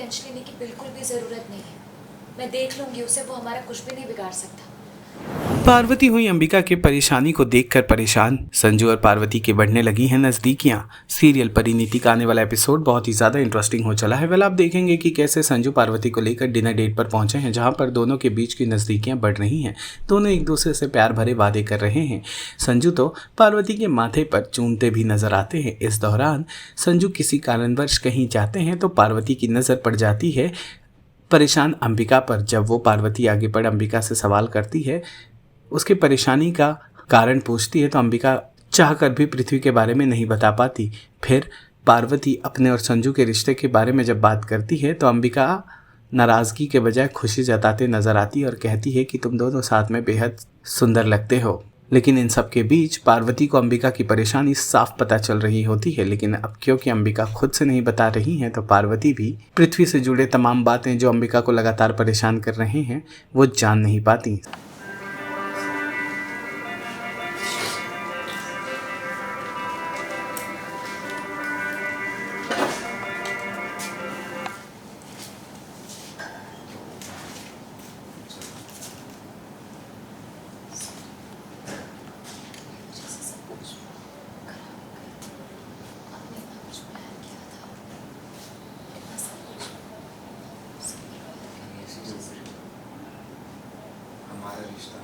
Tension लेने की बिल्कुल भी ज़रूरत नहीं है। मैं देख लूँगी उसे, वो हमारा कुछ भी नहीं बिगाड़ सकता। पार्वती हुई अंबिका की परेशानी को देखकर परेशान। संजू और पार्वती की बढ़ने लगी हैं नज़दीकियां। सीरियल परिणीति का आने वाला एपिसोड बहुत ही ज़्यादा इंटरेस्टिंग हो चला है। वेल, आप देखेंगे कि कैसे संजू पार्वती को लेकर डिनर डेट पर पहुंचे हैं, जहां पर दोनों के बीच की नज़दीकियां बढ़ रही हैं। दोनों एक दूसरे से प्यार भरे वादे कर रहे हैं। संजू तो पार्वती के माथे पर चूमते भी नजर आते हैं। इस दौरान संजू किसी कारणवश कहीं जाते हैं तो पार्वती की नज़र पड़ जाती है परेशान अंबिका पर। जब वो पार्वती आगे बढ़ अंबिका से सवाल करती है, उसकी परेशानी का कारण पूछती है, तो अंबिका चाहकर भी पृथ्वी के बारे में नहीं बता पाती। फिर पार्वती अपने और संजू के रिश्ते के बारे में जब बात करती है तो अंबिका नाराज़गी के बजाय खुशी जताते नजर आती है और कहती है कि तुम दोनों साथ में बेहद सुंदर लगते हो। लेकिन इन सब के बीच पार्वती को अंबिका की परेशानी साफ पता चल रही होती है। लेकिन अब क्योंकि अंबिका खुद से नहीं बता रही हैं, तो पार्वती भी पृथ्वी से जुड़े तमाम बातें जो अंबिका को लगातार परेशान कर रहे हैं वो जान नहीं पाती। जैसे सब कुछ खराब हो गया। आपने इतना कुछ प्लान किया था, इतना सब कुछ सबकी बातों के लिए ऐसी जो जैसे हमारा रिश्ता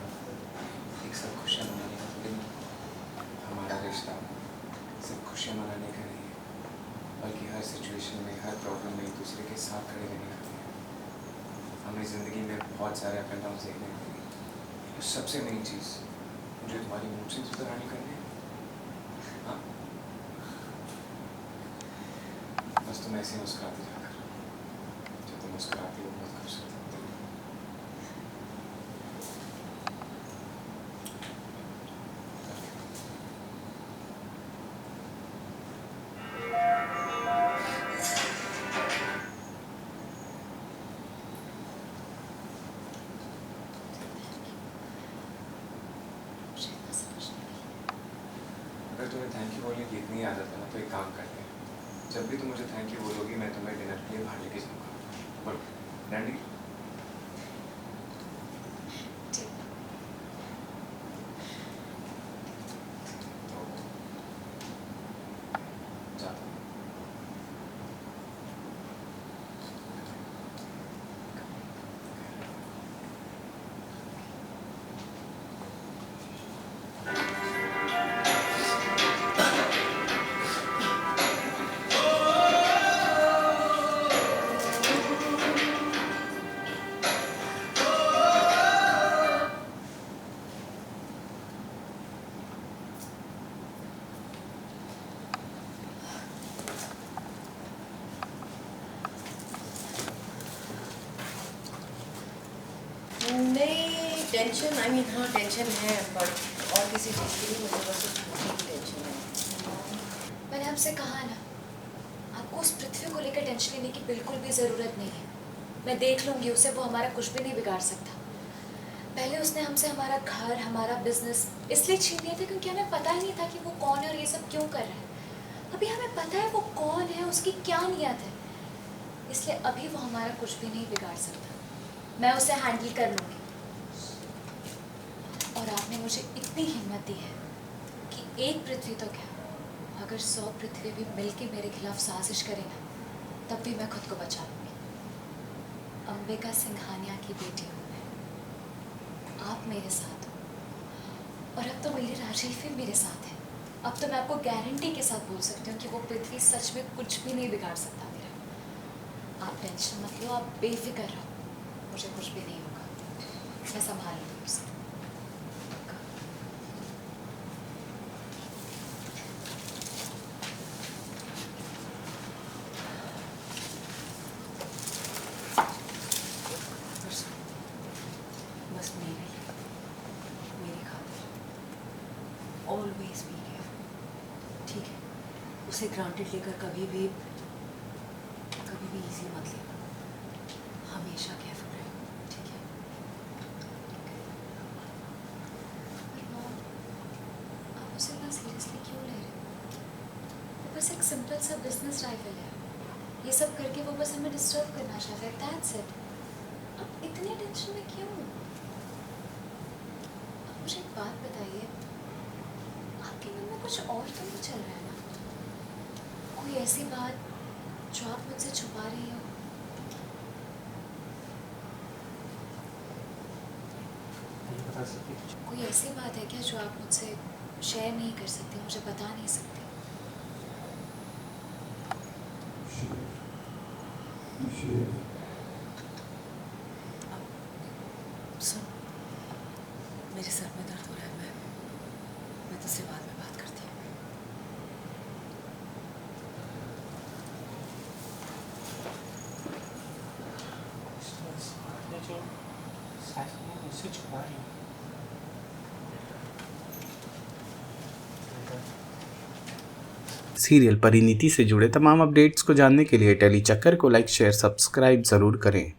एक सब खुशियाँ मनाने का थोड़ी नहीं। हमारा रिश्ता सिर्फ खुशियाँ मनाने का नहीं है, बल्कि हर सिचुएशन में, हर प्रॉब्लम में एक दूसरे के साथ खड़े रहने का भी है। हमें ज़िंदगी में बहुत सारे अप एंड डाउन देखने को मिलेंगे। तो सबसे मेन चीज़ मुझे तुम्हारी मूड से सुधारनी करनी है। हाँ, बस तुम ऐसे मुस्कुराते जाकर। जब तुम मुस्कुराती हो बहुत खुश होती हो। मुझे इतना समझने के लिए। अगर तुम्हें थैंक यू बोलने की इतनी आदत है ना, तो एक काम करते हैं। जब भी तुम मुझे थैंक यू बोलोगी, मैं तुम्हें डिनर के लिए बाहर लेके जाऊँगा। बोलो, डैडी। ठीक। तो जाता हूँ। नहीं टेंशन, आई मीन हाँ टेंशन है, बट और किसी चीज़ की नहीं, मुझे बस उस मूवी की टेंशन है। मैंने आपसे कहा ना, आपको उस पृथ्वी को लेकर टेंशन लेने की बिल्कुल भी ज़रूरत नहीं है। मैं देख लूँगी उसे, वो हमारा कुछ भी नहीं बिगाड़ सकता। पहले उसने हमसे हमारा घर, हमारा बिजनेस इसलिए छीन लिया था क्योंकि हमें पता ही नहीं था कि वो कौन है और ये सब क्यों कर रहा है। अभी हमें पता है वो कौन है, उसकी क्या नियत है, इसलिए अभी वो हमारा कुछ भी नहीं बिगाड़ सकता। मैं उसे हैंडल कर लूँगी। और आपने मुझे इतनी हिम्मत दी है कि एक पृथ्वी तो क्या, अगर 100 पृथ्वी भी मिलके मेरे खिलाफ साजिश करें ना, तब भी मैं खुद को बचा लूँगी। अंबिका सिंघानिया की बेटी हूँ मैं, आप मेरे साथ हो, और अब तो मेरे राजीव भी मेरे साथ है। अब तो मैं आपको गारंटी के साथ बोल सकती हूँ कि वो पृथ्वी सच में कुछ भी नहीं बिगाड़ सकता मेरा। आप टेंशन मत लो, आप बेफिक्र रहो, मुझे कुछ भी नहीं होगा, मैं संभाल लूँगी उसे। बस मेरी खातिर ऑलवेज बी केयरफुल, ठीक है? उसे ग्रांटेड लेकर कभी भी इजी मत लेना, हमेशा केयरफुल रहे, ठीक है? पर मॉम, आप उसे इतना सीरियसली क्यों ले रहे हो? वो बस एक सिंपल सा बिजनेस राइवल है। ये सब करके वो बस हमें डिस्टर्ब करना चाहता है, दैट्स इट। अब इतने टेंशन में क्यों? अब मुझे एक बात बताइए, आपके मन में कुछ और तो नहीं चल रहा है ना? कोई ऐसी बात जो आप मुझसे छुपा रही हो? बता सकती कुछ? कोई ऐसी बात है क्या जो आप मुझसे शेयर नहीं कर सकती, मुझे बता नहीं सकती? सुन, मेरे सर में दर्द हो रहा है, मैं तुझसे बाद में बात करती हूँ। जो मुझसे छुपा रही हूँ। सीरियल परिणीति से जुड़े तमाम अपडेट्स को जानने के लिए टेली चक्कर को लाइक शेयर सब्सक्राइब ज़रूर करें।